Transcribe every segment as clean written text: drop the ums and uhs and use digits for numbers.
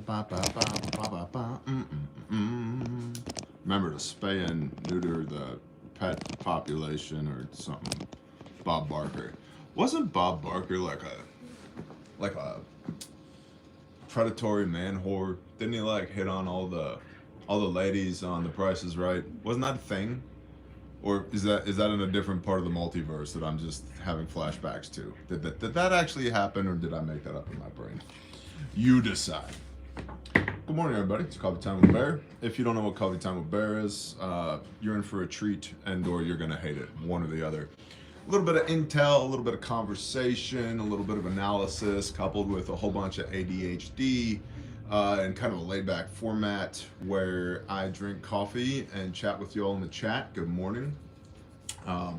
Remember to spay and neuter the pet population or something. Bob Barker. Wasn't Bob Barker like a predatory man whore? Didn't he like hit on all the ladies on The Price is Right? Wasn't that a thing? Or is that in a different part of the multiverse that I'm just having flashbacks to? Did that actually happen, or did I make that up in my brain? You decide. Good morning, everybody. It's Coffee Time with Bear. If you don't know what Coffee Time with Bear is, you're in for a treat, and/or you're gonna hate it, one or the other. A little bit of intel, a little bit of conversation, a little bit of analysis, coupled with a whole bunch of ADHD, and kind of a laid-back format where I drink coffee and chat with you all in the chat. Good morning.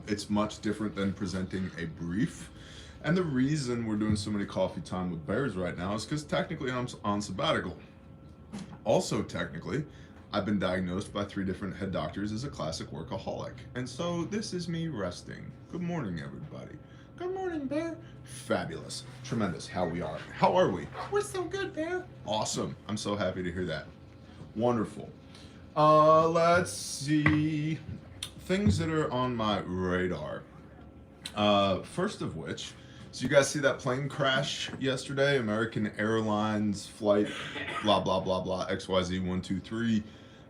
It's much different than presenting a brief. And the reason we're doing so many Coffee Time with Bears right now is because technically I'm on sabbatical. Also, technically, I've been diagnosed by 3 different head doctors as a classic workaholic. And so this is me resting. Good morning, everybody. Good morning, Bear. Fabulous. Tremendous. How are we? We're so good, Bear. Awesome. I'm so happy to hear that. Wonderful. Let's see. Things that are on my radar. First of which, so you guys see that plane crash yesterday? American Airlines flight, blah, blah, blah, blah, XYZ 123,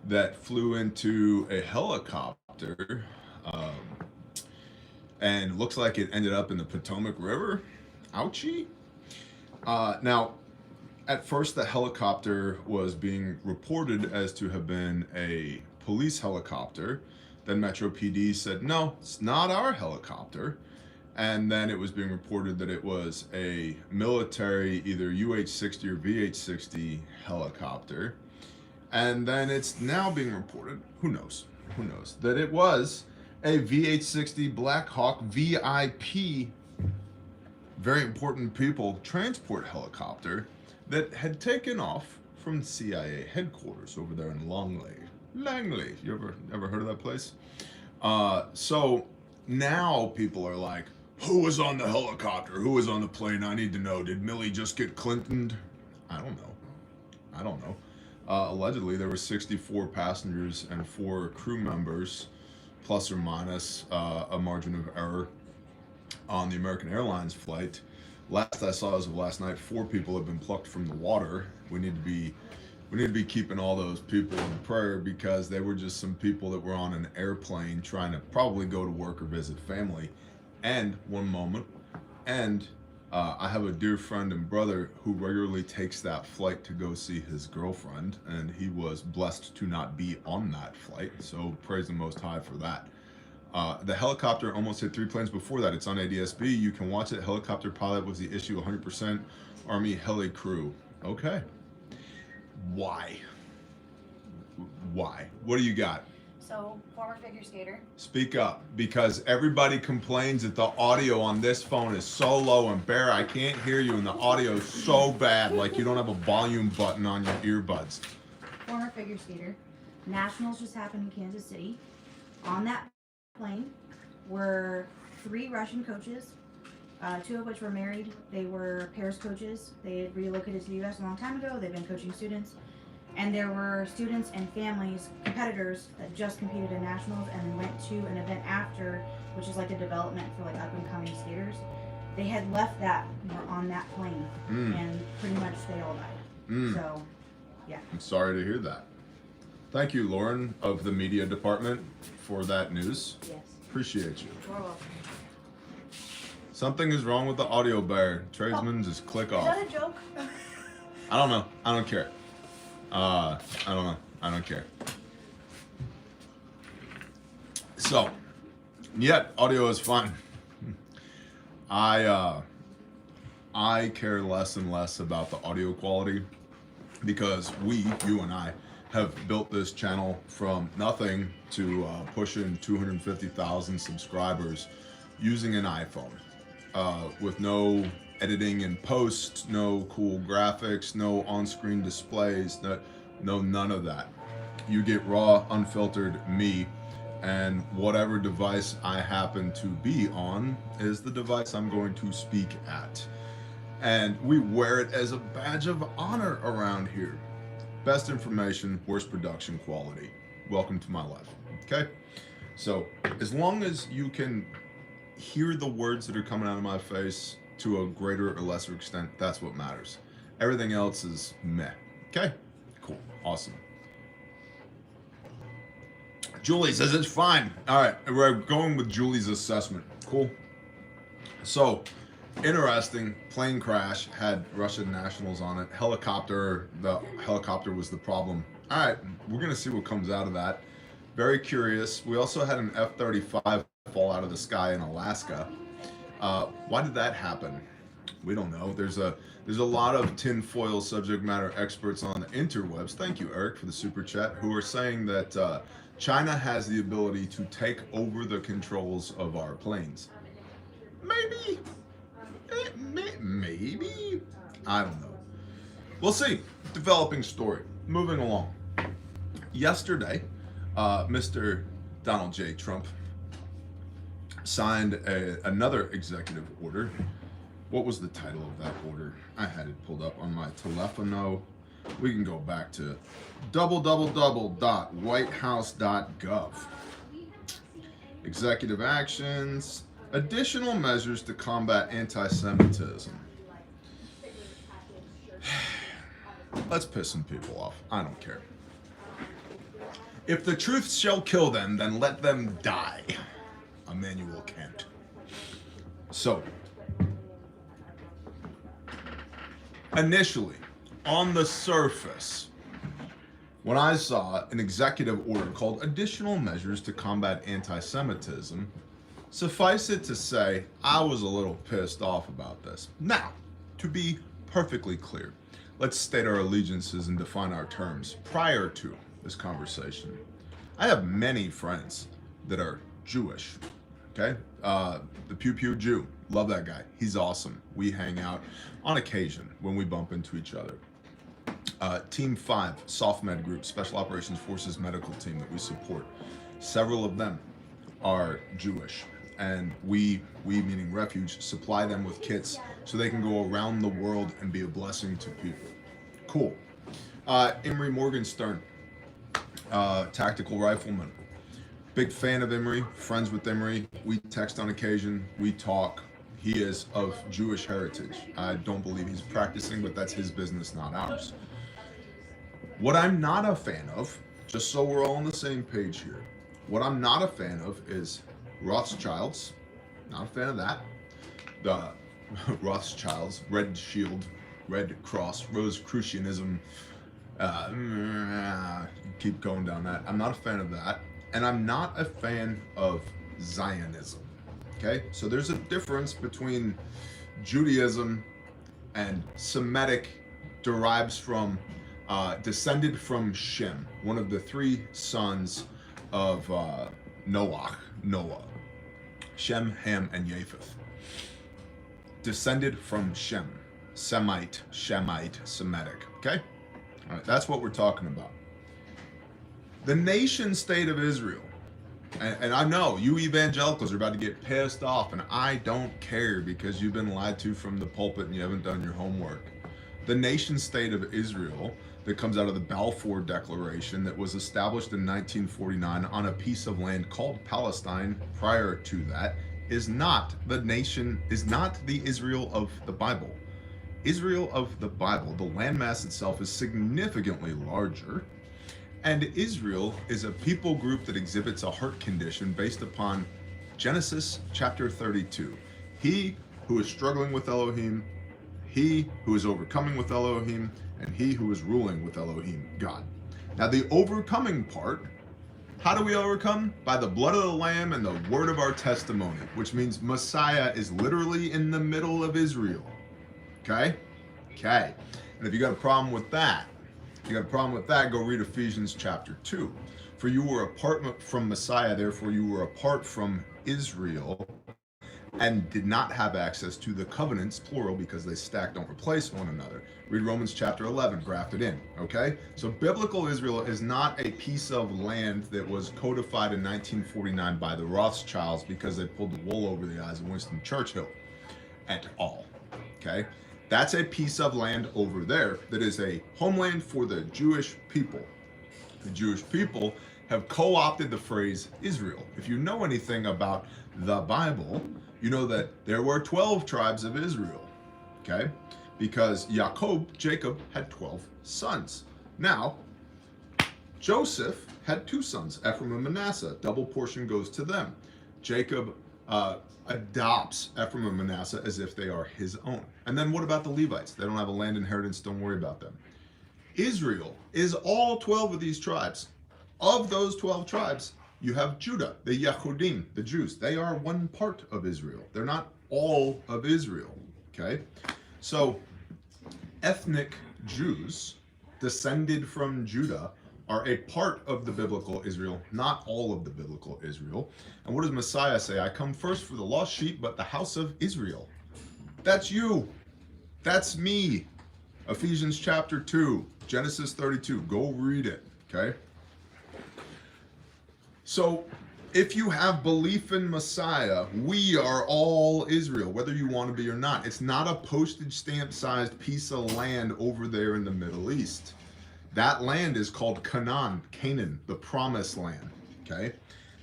that flew into a helicopter. And looks like it ended up in the Potomac River. Ouchie. Now, at first the helicopter was being reported as to have been a police helicopter. Then Metro PD said, no, it's not our helicopter. And then it was being reported that it was a military, either UH-60 or VH-60 helicopter. And then it's now being reported, who knows, that it was a VH-60 Black Hawk VIP, very important people, transport helicopter that had taken off from CIA headquarters over there in Langley. You ever heard of that place? So now people are like, who was on the helicopter? Who was on the plane? I need to know. Did Millie just get Clintoned? I don't know. Allegedly, there were 64 passengers and 4 crew members, plus or minus a margin of error, on the American Airlines flight. Last I saw as of last night, 4 people have been plucked from the water. We need to be keeping all those people in prayer, because they were just some people that were on an airplane trying to probably go to work or visit family. And I have a dear friend and brother who regularly takes that flight to go see his girlfriend, and he was blessed to not be on that flight, so praise the Most High for that. The helicopter almost hit 3 planes before that. It's on ADSB. You can watch it. Helicopter pilot was the issue, 100% Army heli crew. Okay. Why? What do you got? So, former figure skater. Speak up, because everybody complains that the audio on this phone is so low, and Bear, I can't hear you, and the audio is so bad, like you don't have a volume button on your earbuds. Former figure skater. Nationals just happened in Kansas City. On that plane were 3 Russian coaches, 2 of which were married. They were pairs coaches. They had relocated to the U.S. a long time ago. They've been coaching students. And there were students and families, competitors, that just competed in nationals and then went to an event after, which is like a development for like up and coming skaters. They had left that and were on that plane, and pretty much they all died. So, yeah. I'm sorry to hear that. Thank you, Lauren of the media department, for that news. Yes. Appreciate you. You're welcome. Something is wrong with the audio, Bear. Tradesman, just click off. Is that a joke? I don't know. I don't care. I don't know. I don't care. So, yet audio is fine. I care less and less about the audio quality, because you and I, have built this channel from nothing to pushing 250,000 subscribers using an iPhone, with no editing and post, no cool graphics, no on-screen displays, no none of that. You get raw, unfiltered me, and whatever device I happen to be on is the device I'm going to speak at. And we wear it as a badge of honor around here. Best information, worst production quality. Welcome to my life. Okay? So, as long as you can hear the words that are coming out of my face to a greater or lesser extent, that's what matters. Everything else is meh. Okay? Cool. Awesome. Julie says it's fine. All right, we're going with Julie's assessment. Cool. So, interesting. Plane crash had Russian nationals on it. The helicopter was the problem. All right, we're gonna see what comes out of that. Very curious. We also had an F-35 fall out of the sky in Alaska. Why did that happen? We don't know. There's a lot of tinfoil subject matter experts on the interwebs. Thank you, Eric, for the super chat, who are saying that China has the ability to take over the controls of our planes. Maybe. Maybe. I don't know. We'll see. Developing story. Moving along. Yesterday, Mr. Donald J. Trump signed another executive order. What was the title of that order? I had it pulled up on my telefono. We can go back to www.whitehouse.gov. Executive actions, additional measures to combat anti-Semitism. Let's piss some people off. I don't care. If the truth shall kill them, then let them die. Immanuel Kant. So, initially, on the surface, when I saw an executive order called Additional Measures to Combat Anti-Semitism, suffice it to say, I was a little pissed off about this. Now, to be perfectly clear, let's state our allegiances and define our terms prior to this conversation. I have many friends that are Jewish, okay? The Pew Pew Jew, love that guy. He's awesome. We hang out on occasion when we bump into each other. Team 5, SOFMED group, Special Operations Forces medical team that we support. Several of them are Jewish, and we meaning Refuge, supply them with kits so they can go around the world and be a blessing to people. Cool. Emery Morgenstern, tactical rifleman. Big fan of Emery, friends with Emery. We text on occasion, we talk. He is of Jewish heritage. I don't believe he's practicing, but that's his business, not ours. What I'm not a fan of, just so we're all on the same page here, what I'm not a fan of is Rothschilds. Not a fan of that. The Rothschilds, Red Shield, Red Cross, Rosicrucianism, keep going down that. I'm not a fan of that. And I'm not a fan of Zionism. Okay? So there's a difference between Judaism and Semitic derives from, descended from Shem, one of the three sons of Noah. Shem, Ham, and Japheth. Descended from Shem. Semite, Semitic. Okay? All right, that's what we're talking about. The nation state of Israel, and I know you evangelicals are about to get pissed off, and I don't care because you've been lied to from the pulpit and you haven't done your homework. The nation state of Israel that comes out of the Balfour Declaration that was established in 1949 on a piece of land called Palestine prior to that is not the nation, is not the Israel of the Bible. Israel of the Bible, the landmass itself is significantly larger. And Israel is a people group that exhibits a heart condition based upon Genesis chapter 32. He who is struggling with Elohim, he who is overcoming with Elohim, and he who is ruling with Elohim, God. Now the overcoming part, how do we overcome? By the blood of the Lamb and the word of our testimony, which means Messiah is literally in the middle of Israel. Okay? Okay. And if you got a problem with that, go read Ephesians chapter 2. For you were apart from Messiah, therefore you were apart from Israel and did not have access to the covenants, plural, because they stack, don't replace one another. Read Romans chapter 11, grafted in, okay? So biblical Israel is not a piece of land that was codified in 1949 by the Rothschilds because they pulled the wool over the eyes of Winston Churchill at all, okay? That's a piece of land over there that is a homeland for the Jewish people. The Jewish people have co-opted the phrase Israel. If you know anything about the Bible, you know that there were 12 tribes of Israel, okay? Because Jacob had 12 sons. Now, Joseph had 2 sons, Ephraim and Manasseh. Double portion goes to them. Jacob adopts Ephraim and Manasseh as if they are his own. And then what about the Levites? They don't have a land inheritance, don't worry about them. Israel is all 12 of these tribes. Of those 12 tribes, you have Judah, the Yehudim, the Jews. They are one part of Israel. They're not all of Israel, okay? So, ethnic Jews descended from Judah are a part of the biblical Israel, not all of the biblical Israel. And what does Messiah say? I come first for the lost sheep, but the house of Israel. That's you. That's me. Ephesians chapter 2, Genesis 32. Go read it, okay? So, if you have belief in Messiah, we are all Israel, whether you want to be or not. It's not a postage stamp sized piece of land over there in the Middle East. That land is called Canaan, the promised land, okay?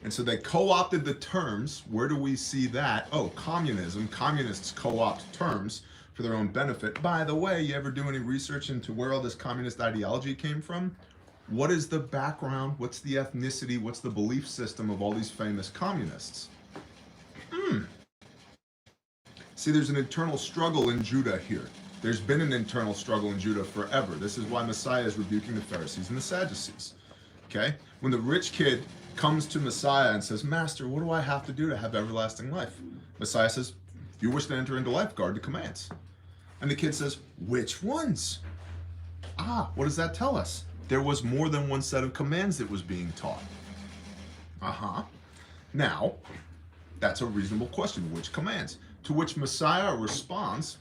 And so they co-opted the terms. Where do we see that? Oh, communism. Communists co-opt terms for their own benefit. By the way, you ever do any research into where all this communist ideology came from? What is the background? What's the ethnicity? What's the belief system of all these famous communists? See, there's an internal struggle in Judah here. There's been an internal struggle in Judah forever. This is why Messiah is rebuking the Pharisees and the Sadducees. Okay? When the rich kid comes to Messiah and says, Master, what do I have to do to have everlasting life? Messiah says, if you wish to enter into life, guard the commands. And the kid says, which ones? What does that tell us? There was more than one set of commands that was being taught. Now, that's a reasonable question. Which commands? To which Messiah responds,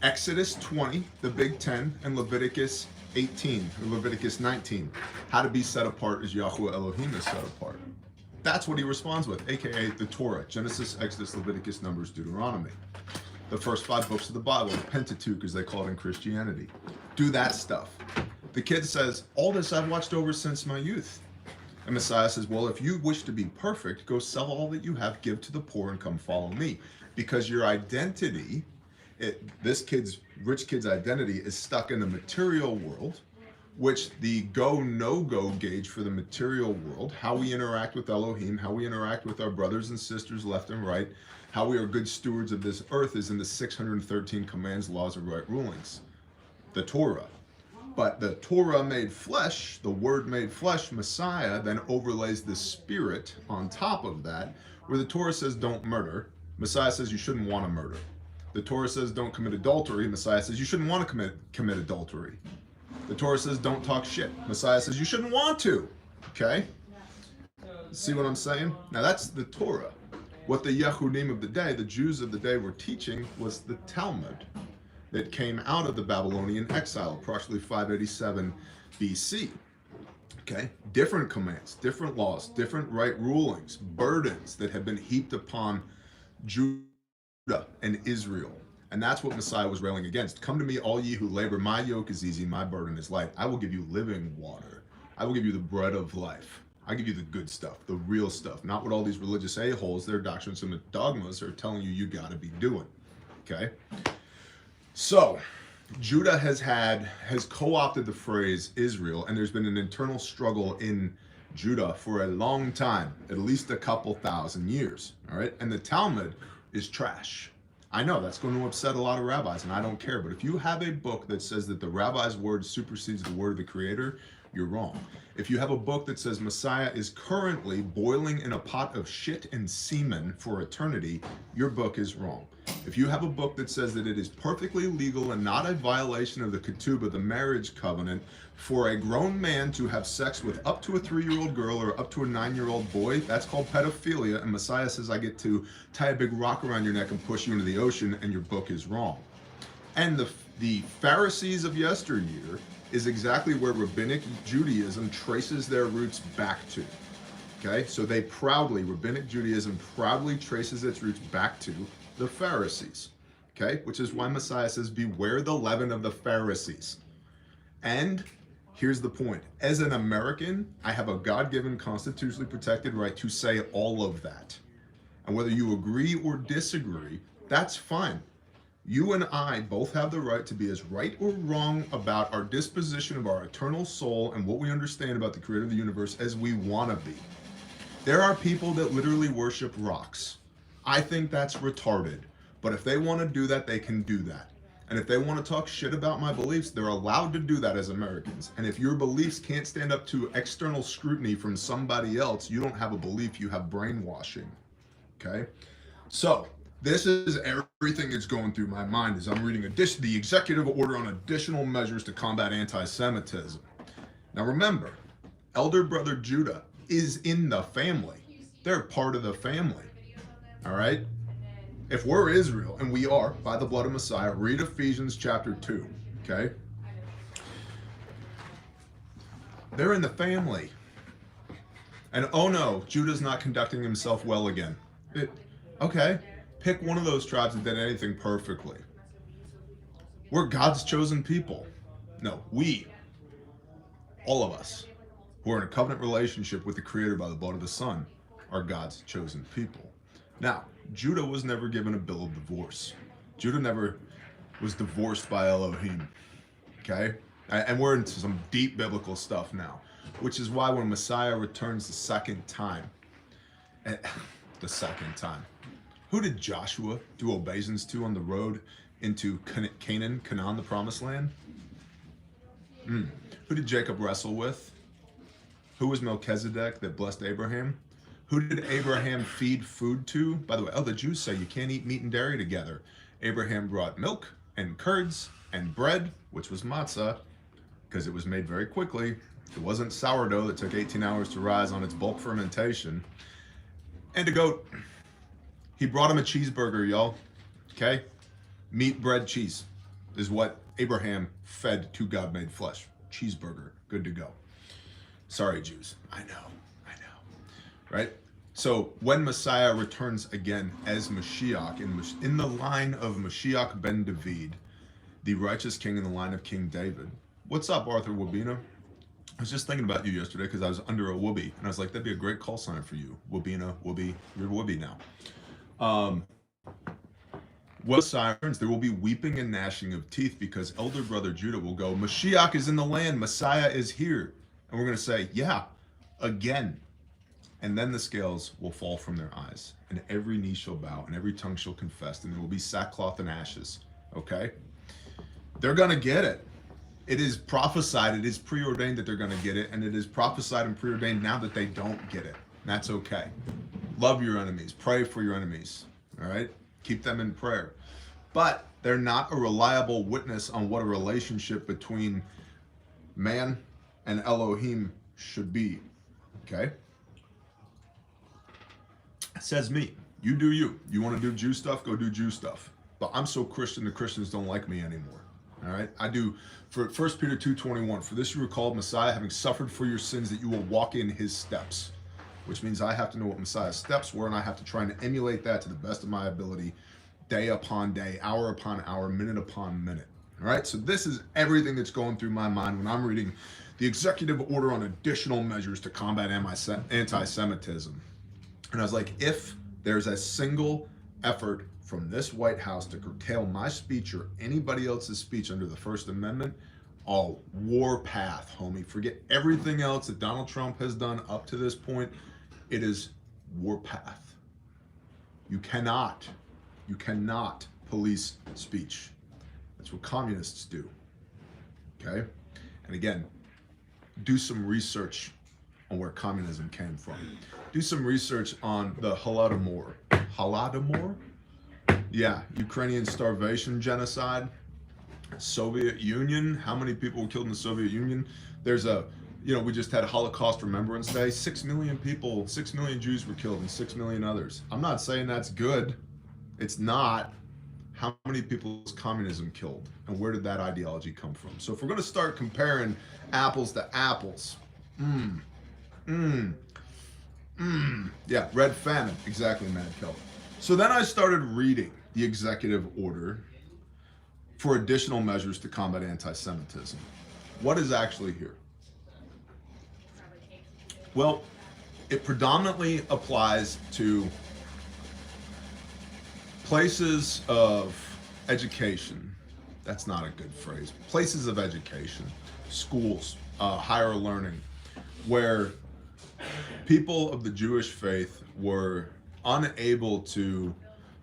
Exodus 20, the Big Ten, and Leviticus 18, or Leviticus 19. How to be set apart as Yahweh Elohim is set apart. That's what he responds with, aka the Torah, Genesis, Exodus, Leviticus, Numbers, Deuteronomy. The first 5 books of the Bible, the Pentateuch as they call it in Christianity. Do that stuff. The kid says, all this I've watched over since my youth. And Messiah says, well, if you wish to be perfect, go sell all that you have, give to the poor, and come follow me. Because your identity, this rich kid's identity is stuck in the material world, which the go, no-go gauge for the material world, how we interact with Elohim, how we interact with our brothers and sisters left and right, how we are good stewards of this earth is in the 613 commands, laws, or right rulings, the Torah. But the Torah made flesh, the word made flesh, Messiah, then overlays the spirit on top of that, where the Torah says don't murder, Messiah says you shouldn't want to murder. The Torah says don't commit adultery, Messiah says you shouldn't want to commit adultery. The Torah says don't talk shit, Messiah says you shouldn't want to, okay? See what I'm saying? Now that's the Torah. What the Yehudim of the day, the Jews of the day were teaching was the Talmud that came out of the Babylonian exile, approximately 587 BC. Okay? Different commands, different laws, different right rulings, burdens that have been heaped upon Judah and Israel. And that's what Messiah was railing against. Come to me, all ye who labor. My yoke is easy, my burden is light. I will give you living water. I will give you the bread of life. I give you the good stuff, the real stuff, not what all these religious a-holes, their doctrines and dogmas are telling you got to be doing. Okay? So, Judah has co-opted the phrase Israel, and there's been an internal struggle in Judah for a long time, at least a couple thousand years. All right? And the Talmud is trash. I know that's going to upset a lot of rabbis, and I don't care. But if you have a book that says that the rabbi's word supersedes the word of the Creator, you're wrong. If you have a book that says Messiah is currently boiling in a pot of shit and semen for eternity, your book is wrong. If you have a book that says that it is perfectly legal and not a violation of the ketubah, the marriage covenant, for a grown man to have sex with up to a 3-year-old girl or up to a 9-year-old boy, that's called pedophilia, and Messiah says I get to tie a big rock around your neck and push you into the ocean, and your book is wrong. And the Pharisees of yesteryear is exactly where Rabbinic Judaism traces their roots back to. Okay, so Rabbinic Judaism proudly traces its roots back to the Pharisees. okay? Which is why Messiah says, beware the leaven of the Pharisees. And here's the point. As an American, I have a God-given, constitutionally protected right to say all of that. And whether you agree or disagree, that's fine. You and I both have the right to be as right or wrong about our disposition of our eternal soul and what we understand about the creator of the universe as we want to be. There are people that literally worship rocks. I think that's retarded. But if they want to do that, they can do that. And if they want to talk shit about my beliefs, they're allowed to do that as Americans. And if your beliefs can't stand up to external scrutiny from somebody else, you don't have a belief, you have brainwashing. Okay? So, this is everything that's going through my mind as I'm reading the executive order on additional measures to combat anti-Semitism. Now remember, elder brother Judah is in the family. They're part of the family. All right? If we're Israel, and we are, by the blood of Messiah, read Ephesians chapter 2. Okay? They're in the family. And oh no, Judah's not conducting himself well again. Okay. Pick one of those tribes that did anything perfectly. We're God's chosen people. No, we, all of us, who are in a covenant relationship with the Creator by the blood of the Son, are God's chosen people. Now, Judah was never given a bill of divorce. Judah never was divorced by Elohim. Okay? And we're into some deep biblical stuff now, which is why when Messiah returns the second time, who did Joshua do obeisance to on the road into Canaan, the promised land? Who did Jacob wrestle with? Who was Melchizedek that blessed Abraham? Who did Abraham feed food to? By the way, the Jews say you can't eat meat and dairy together. Abraham brought milk and curds and bread, which was matzah, because it was made very quickly. It wasn't sourdough that took 18 hours to rise on its bulk fermentation. And a goat. He brought him a cheeseburger, y'all. Okay? Meat, bread, cheese is what Abraham fed to God-made flesh. Cheeseburger. Good to go. Sorry, Jews. I know. Right? So when Messiah returns again as Mashiach, in the line of Mashiach ben David, the righteous king in the line of King David. What's up, Arthur Wabina? I was just thinking about you yesterday because I was under a whoopee. And I was like, that'd be a great call sign for you. Wabina, whoopee. You're whoopee now. When Messiah returns, there will be weeping and gnashing of teeth because elder brother Judah will go, Mashiach is in the land. Messiah is here. And we're going to say, yeah, again. And then the scales will fall from their eyes, and every knee shall bow, and every tongue shall confess, and there will be sackcloth and ashes. Okay? They're going to get it. It is prophesied, it is preordained that they're going to get it, and it is prophesied and preordained now that they don't get it. That's okay. Love your enemies. Pray for your enemies. All right? Keep them in prayer. But they're not a reliable witness on what a relationship between man and Elohim should be. Okay? Says me. You do you. You want to do Jew stuff? Go do Jew stuff. But I'm so Christian, the Christians don't like me anymore. All right? I do. For 1 Peter 2:21, for this you were called Messiah, having suffered for your sins, that you will walk in his steps. Which means I have to know what Messiah's steps were, and I have to try and emulate that to the best of my ability, day upon day, hour upon hour, minute upon minute. All right? So this is everything that's going through my mind when I'm reading the executive order on additional measures to combat anti-Semitism. And I was like, if there's a single effort from this White House to curtail my speech or anybody else's speech under the First Amendment, oh, war path, homie. Forget everything else that Donald Trump has done up to this point. It is war path. You cannot police speech. That's what communists do. Okay? And again, do some research on where communism came from. Do some research on the Holodomor. Holodomor? Yeah, Ukrainian starvation genocide. Soviet Union. How many people were killed in the Soviet Union? There's we just had a Holocaust Remembrance Day. 6 million people, 6 million Jews were killed and 6 million others. I'm not saying that's good. It's not. How many people has communism killed? And where did that ideology come from? So if we're going to start comparing apples to apples, yeah, red famine. Exactly, Mad Kelly. So then I started reading the executive order for additional measures to combat anti-Semitism. What is actually here? Well, it predominantly applies to places of education. That's not a good phrase. Places of education, schools, higher learning, where people of the Jewish faith were unable to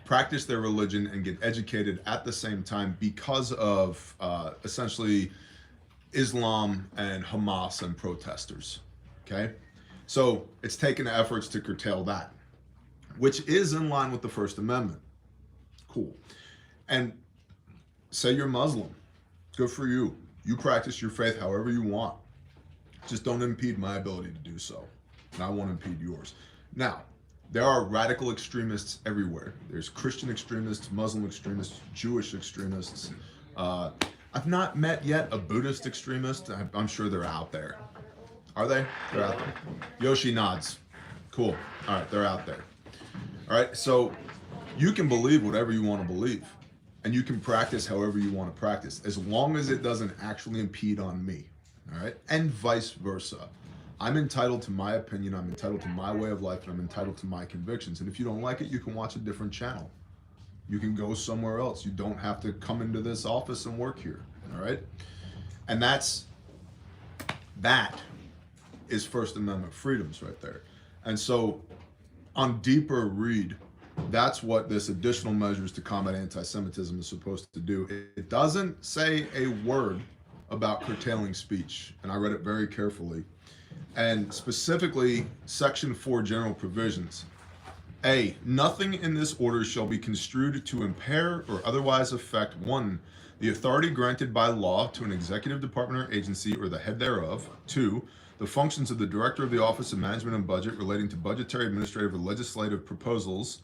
practice their religion and get educated at the same time because of essentially Islam and Hamas and protesters. Okay? So it's taken efforts to curtail that, which is in line with the First Amendment. Cool. And say you're Muslim. Good for you. You practice your faith however you want. Just don't impede my ability to do so. And I won't impede yours. Now, there are radical extremists everywhere. There's Christian extremists, Muslim extremists, Jewish extremists. I've not met yet a Buddhist extremist. I'm sure they're out there. Are they? They're out there. Yoshi nods. Cool. All right, they're out there. All right, so you can believe whatever you want to believe, and you can practice however you want to practice, as long as it doesn't actually impede on me. All right, and vice versa. I'm entitled to my opinion, I'm entitled to my way of life, and I'm entitled to my convictions. And if you don't like it, you can watch a different channel. You can go somewhere else. You don't have to come into this office and work here, all right? And that is First Amendment freedoms right there. And so on deeper read, that's what this additional measures to combat anti-Semitism is supposed to do. It doesn't say a word about curtailing speech, and I read it very carefully. And specifically, Section 4 general provisions. A, nothing in this order shall be construed to impair or otherwise affect 1, the authority granted by law to an executive department or agency or the head thereof. 2, the functions of the Director of the Office of Management and Budget relating to budgetary, administrative, or legislative proposals.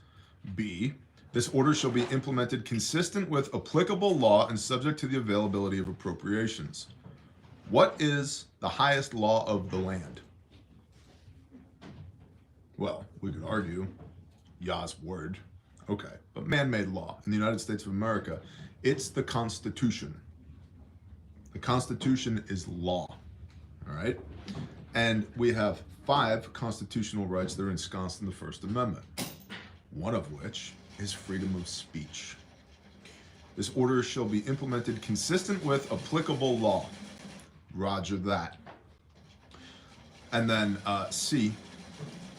B, this order shall be implemented consistent with applicable law and subject to the availability of appropriations. What is the highest law of the land? Well, we could argue Yah's word. Okay, but man-made law in the United States of America, it's the Constitution. The Constitution is law, all right? And we have 5 constitutional rights that are ensconced in the First Amendment, one of which is freedom of speech. This order shall be implemented consistent with applicable law. Roger that. And then C,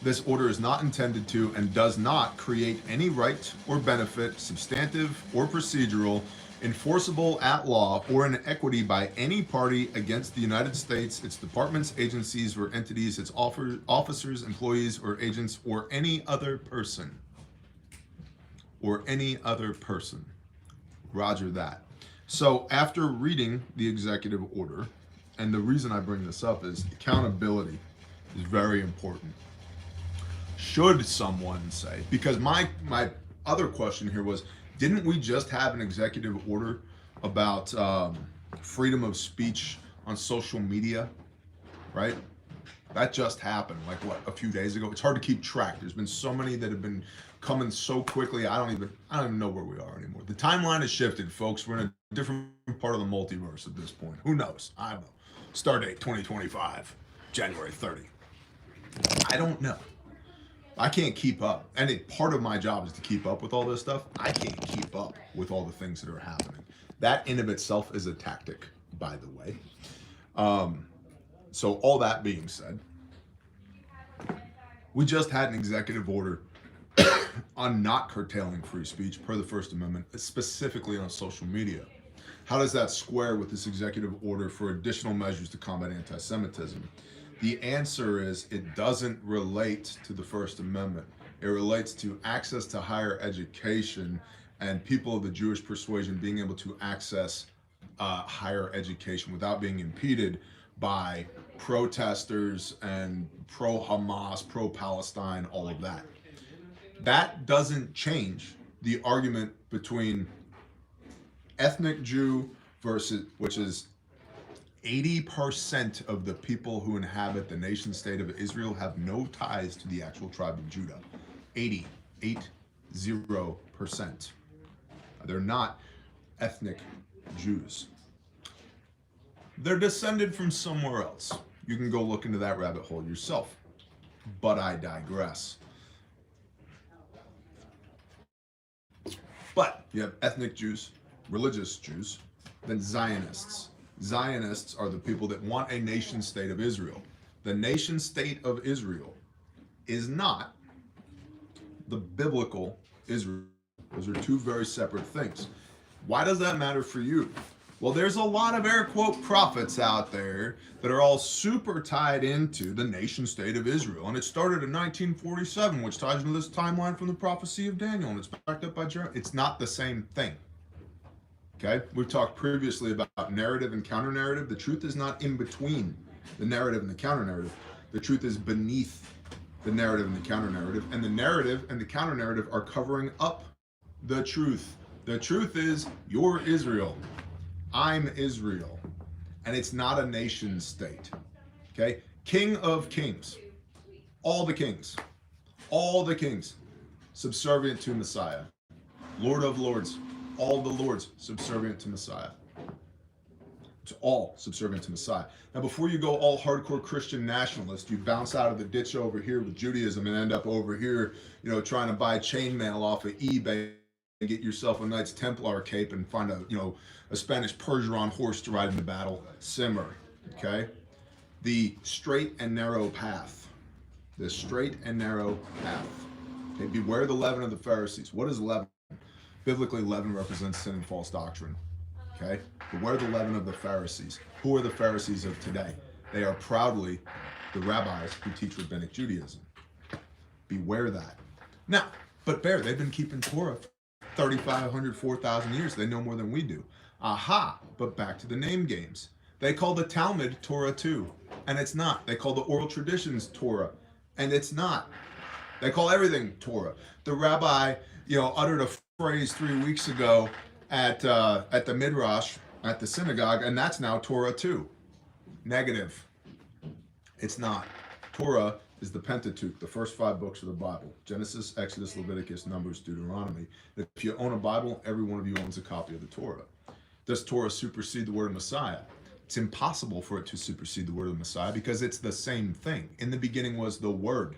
this order is not intended to and does not create any right or benefit, substantive or procedural, enforceable at law or in equity by any party against the United States, its departments, agencies, or entities, its officers, employees, or agents, or any other person. Or any other person. Roger that. So after reading the executive order, and the reason I bring this up is accountability is very important. Should someone say, because my other question here was, didn't we just have an executive order about freedom of speech on social media, right? That just happened, like what, a few days ago? It's hard to keep track. There's been so many that have been coming so quickly. I don't even know where we are anymore. The timeline has shifted, folks. We're in a different part of the multiverse at this point. Who knows? I don't know. Start date 2025, January 30. I don't know. I can't keep up. And part of my job is to keep up with all this stuff. I can't keep up with all the things that are happening. That in of itself is a tactic, by the way. So all that being said, we just had an executive order on not curtailing free speech per the First Amendment, specifically on social media. How does that square with this executive order for additional measures to combat anti-Semitism? The answer is it doesn't relate to the First Amendment. It relates to access to higher education and people of the Jewish persuasion being able to access higher education without being impeded by protesters and pro-Hamas, pro-Palestine, all of that. That doesn't change the argument between ethnic Jew versus, which is 80% of the people who inhabit the nation state of Israel have no ties to the actual tribe of Judah. 80%. They're not ethnic Jews. They're descended from somewhere else. You can go look into that rabbit hole yourself. But I digress. But you have ethnic Jews, religious Jews, then Zionists. Zionists are the people that want a nation state of Israel. The nation state of Israel is not the biblical Israel. Those are two very separate things. Why does that matter for you? Well, there's a lot of air quote prophets out there that are all super tied into the nation state of Israel. And it started in 1947, which ties into this timeline from the prophecy of Daniel, and it's backed up by Jeremiah. It's not the same thing. Okay? We've talked previously about narrative and counter-narrative. The truth is not in between the narrative and the counter-narrative. The truth is beneath the narrative and the counter-narrative. And the narrative and the counter-narrative are covering up the truth. The truth is, you're Israel. I'm Israel. And it's not a nation state. Okay? King of kings. All the kings. All the kings. Subservient to Messiah. Lord of lords. All the lords subservient to Messiah. It's all subservient to Messiah. Now, before you go all hardcore Christian nationalist, you bounce out of the ditch over here with Judaism and end up over here, trying to buy chainmail off of eBay and get yourself a Knights Templar cape and find a Spanish Percheron horse to ride into battle. Simmer, okay? The straight and narrow path. The straight and narrow path. Okay, beware the leaven of the Pharisees. What is leaven? Biblically, leaven represents sin and false doctrine. Okay? Beware the leaven of the Pharisees. Who are the Pharisees of today? They are proudly the rabbis who teach rabbinic Judaism. Beware that. Now, but they've been keeping Torah for 3,500, 4,000 years. They know more than we do. Aha! But back to the name games. They call the Talmud Torah too, and it's not. They call the oral traditions Torah, and it's not. They call everything Torah. The rabbi, uttered a phrase 3 weeks ago at the Midrash, at the synagogue, and that's now Torah too. Negative. It's not. Torah is the Pentateuch, the first 5 books of the Bible. Genesis, Exodus, Leviticus, Numbers, Deuteronomy. If you own a Bible, every one of you owns a copy of the Torah. Does Torah supersede the word of Messiah? It's impossible for it to supersede the word of the Messiah because it's the same thing. In the beginning was the Word.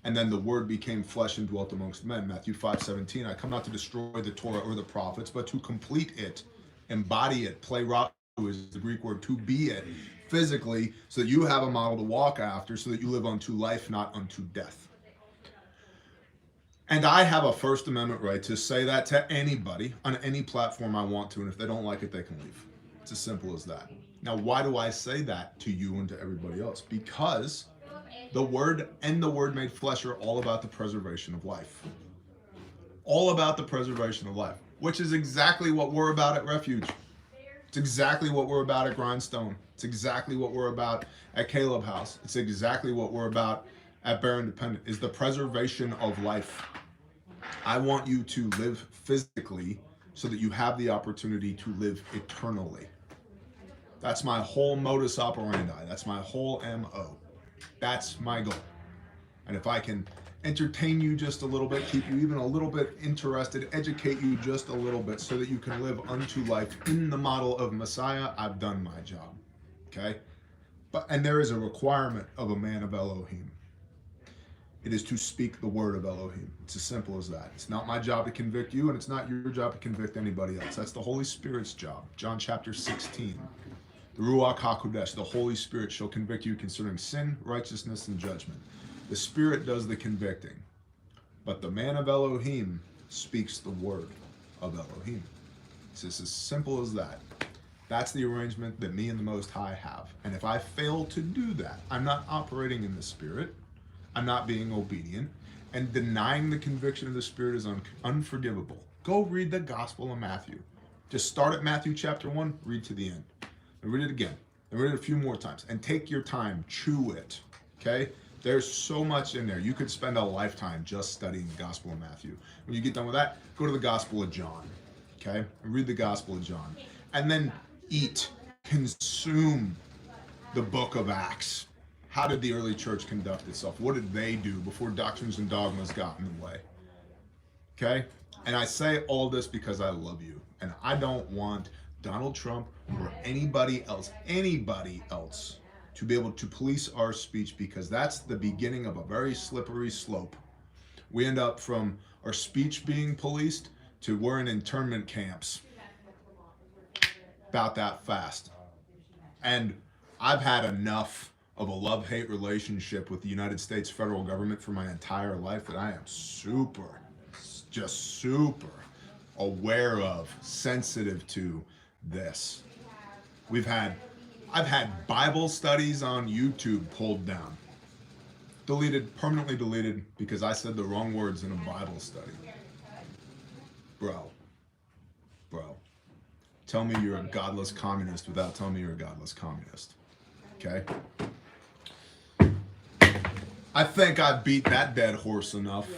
And then the Word became flesh and dwelt amongst men. Matthew 5:17, I come not to destroy the Torah or the prophets, but to complete it, embody it. Plerao is the Greek word, to be it, physically, so that you have a model to walk after, so that you live unto life, not unto death. And I have a First Amendment right to say that to anybody on any platform I want to, and if they don't like it, they can leave. It's as simple as that. Now, why do I say that to you and to everybody else? Because the Word and the Word made flesh are all about the preservation of life. All about the preservation of life, which is exactly what we're about at Refuge. It's exactly what we're about at Grindstone. It's exactly what we're about at Caleb House. It's exactly what we're about at Bear Independent, is the preservation of life. I want you to live physically so that you have the opportunity to live eternally. That's my whole modus operandi. That's my whole MO. That's my goal. And if I can entertain you just a little bit, keep you even a little bit interested, educate you just a little bit so that you can live unto life in the model of Messiah, I've done my job. Okay? And there is a requirement of a man of Elohim. It is to speak the word of Elohim. It's as simple as that. It's not my job to convict you, and it's not your job to convict anybody else. That's the Holy Spirit's job. John chapter 16. The Ruach HaKodesh, the Holy Spirit, shall convict you concerning sin, righteousness, and judgment. The Spirit does the convicting, but the man of Elohim speaks the word of Elohim. It's just as simple as that. That's the arrangement that me and the Most High have. And if I fail to do that, I'm not operating in the Spirit. I'm not being obedient. And denying the conviction of the Spirit is unforgivable. Go read the Gospel of Matthew. Just start at Matthew chapter 1, read to the end. And read it again. And read it a few more times. And take your time. Chew it. Okay? There's so much in there. You could spend a lifetime just studying the Gospel of Matthew. When you get done with that, go to the Gospel of John. Okay? And read the Gospel of John. And then eat, consume the book of Acts. How did the early church conduct itself? What did they do before doctrines and dogmas got in the way? Okay? And I say all this because I love you. And I don't want Donald Trump or anybody else, to be able to police our speech, because that's the beginning of a very slippery slope. We end up from our speech being policed to we're in internment camps about that fast. And I've had enough of a love-hate relationship with the United States federal government for my entire life that I am super, just super aware of, sensitive to this. I've had Bible studies on YouTube pulled down, deleted, permanently deleted, because I said the wrong words in a Bible study. Bro, tell me you're a godless communist without telling me you're a godless communist. Okay? I think I beat that dead horse enough.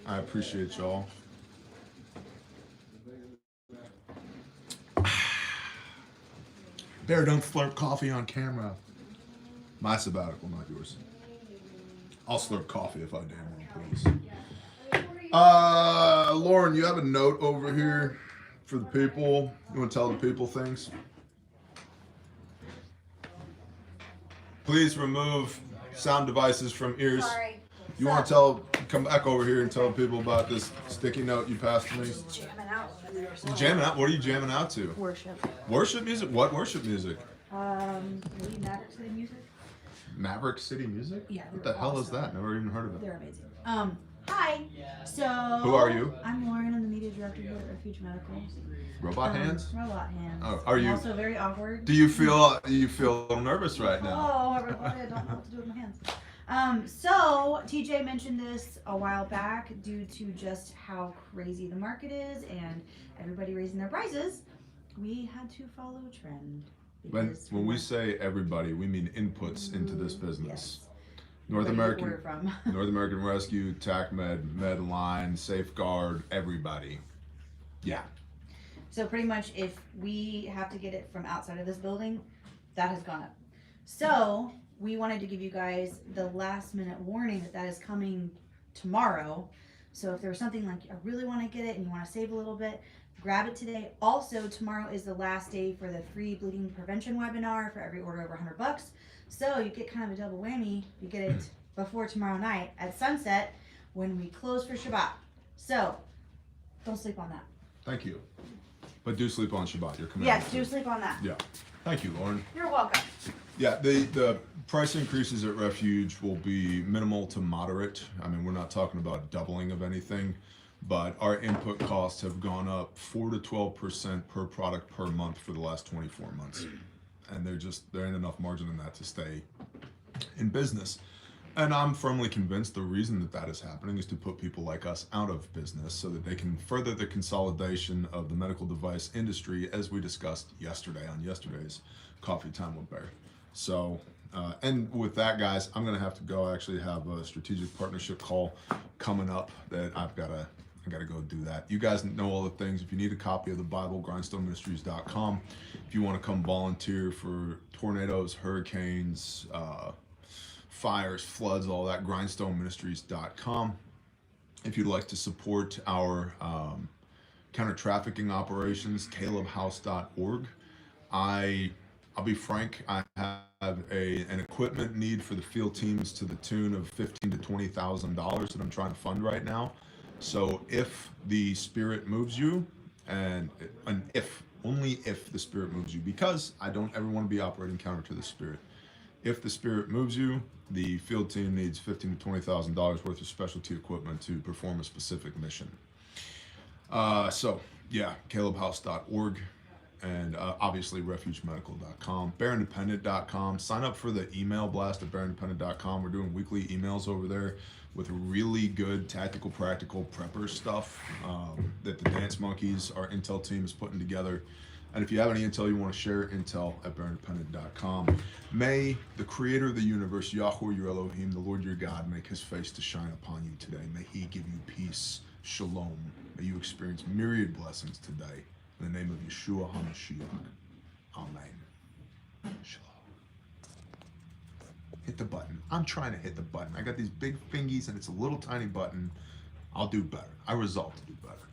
I appreciate y'all. Bear, don't slurp coffee on camera. My sabbatical, not yours. I'll slurp coffee if I damn well please. Lauren, you have a note over here for the people. You want to tell the people things? Please remove sound devices from ears. Sorry. You want to come back over here and tell people about this sticky note you passed to me? Jamming out. Jamming out? What are you jamming out to? Worship. Worship music? What worship music? Maybe Maverick City Music. Maverick City Music? Yeah. What the hell is that? Never even heard of it. They're amazing. Hi. So. Who are you? I'm Lauren. I'm the media director here at Refuge Medical. Robot hands? Robot hands. Oh, are you? Also very awkward. Do you feel a little nervous right now? Oh, everybody, I don't know what to do with my hands. So TJ mentioned this a while back due to just how crazy the market is and everybody raising their prices. We had to follow a trend. When we say everybody, we mean inputs into this business. Yes. North Where do you American, order from? North American Rescue, TACMed, Medline, Safeguard, everybody. Yeah. So pretty much if we have to get it from outside of this building, that has gone up. So we wanted to give you guys the last minute warning that that is coming tomorrow. So if there's something like I really want to get it and you want to save a little bit, grab it today. Also, tomorrow is the last day for the free bleeding prevention webinar for every order over $100. So you get kind of a double whammy. You get it before tomorrow night at sunset when we close for Shabbat. So don't sleep on that. Thank you. But do sleep on Shabbat. You're commanded. Yes, do sleep on that. Yeah. Thank you, Lauren. You're welcome. Yeah, the price increases at Refuge will be minimal to moderate. I mean, we're not talking about doubling of anything, but our input costs have gone up 4 to 12% per product per month for the last 24 months. And there ain't enough margin in that to stay in business. And I'm firmly convinced the reason that is happening is to put people like us out of business so that they can further the consolidation of the medical device industry, as we discussed yesterday on yesterday's Coffee Time with Bear. So, and with that, guys, I'm going to have to go. I actually have a strategic partnership call coming up that I gotta go do that. You guys know all the things. If you need a copy of the Bible, grindstoneministries.com. If you want to come volunteer for tornadoes, hurricanes, fires, floods, all that, grindstoneministries.com. If you'd like to support our counter-trafficking operations, calebhouse.org. I'll be frank, I have an equipment need for the field teams to the tune of $15,000 to $20,000 that I'm trying to fund right now. So if the Spirit moves you, and only if the Spirit moves you, because I don't ever want to be operating counter to the Spirit. If the Spirit moves you, the field team needs $15,000 to $20,000 worth of specialty equipment to perform a specific mission. So yeah, calebhouse.org. And obviously refugemedical.com, bearindependent.com. Sign up for the email blast at bearindependent.com. We're doing weekly emails over there with really good tactical, practical prepper stuff that the Dance Monkeys, our intel team, is putting together. And if you have any intel you want to share, intel at bearindependent.com. May the creator of the universe, Yahweh your Elohim, the Lord your God, make his face to shine upon you today. May he give you peace, shalom. May you experience myriad blessings today. In the name of Yeshua HaMashiach. Amen. Shalom. Hit the button. I'm trying to hit the button. I got these big fingies and it's a little tiny button. I'll do better. I resolve to do better.